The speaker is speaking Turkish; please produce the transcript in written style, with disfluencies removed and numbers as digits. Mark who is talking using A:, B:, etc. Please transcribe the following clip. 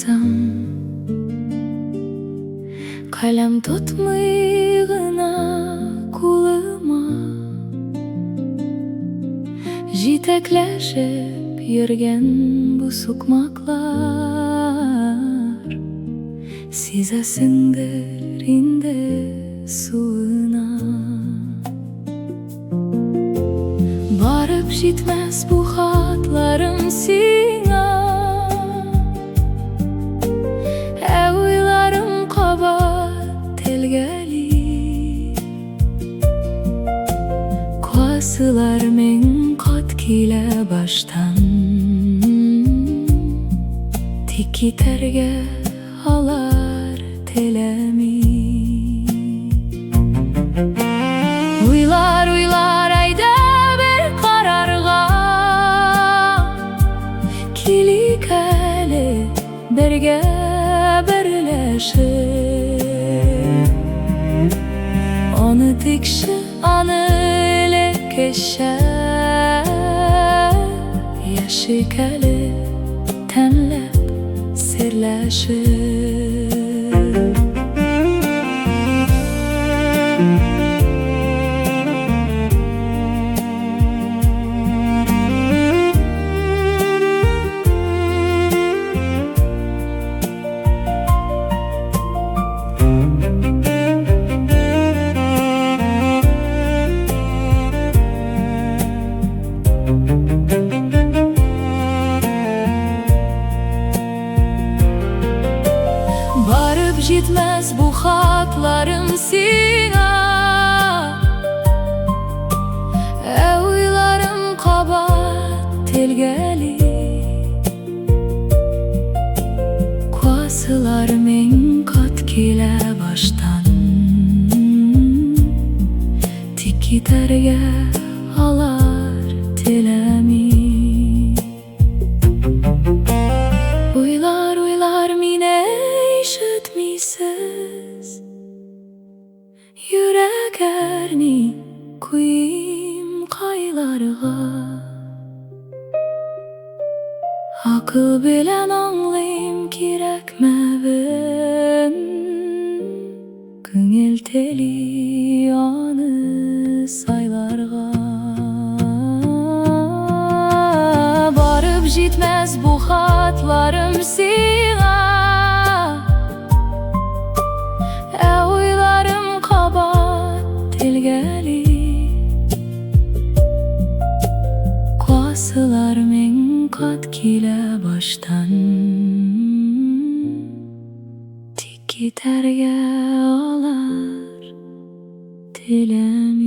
A: yazsam, kalem tutmay gına kuluma, jitekleşip yürgen bu sokmaklar, sizesindir indi suyuna. Barıp jitmez bu hatlarım sina, oylarım kabat telgeli, kuasılar men kat kile baştan, tiki terge alar telemi. Uylar ayda bir kararga, kilik eli berge birleşir. Onu dikşi anı ile keşer, yaşık eli tenlep sirleşir. Barıp jitmez bu hatlarım sina, oylarım kabat telgeli, kuasılar men kat kile baştan, tiki terge alar telemi. Uylar mine işitmisiz, yürek erni kuyim kaylarga, akıl bilen anlayım kirekmebin, köngel teli anı saylarga. Barıp jitmez bu hatlarım sina, oylarım kabat telgeli, kuasılar men kat kile baştan, tiki terge alar telemi.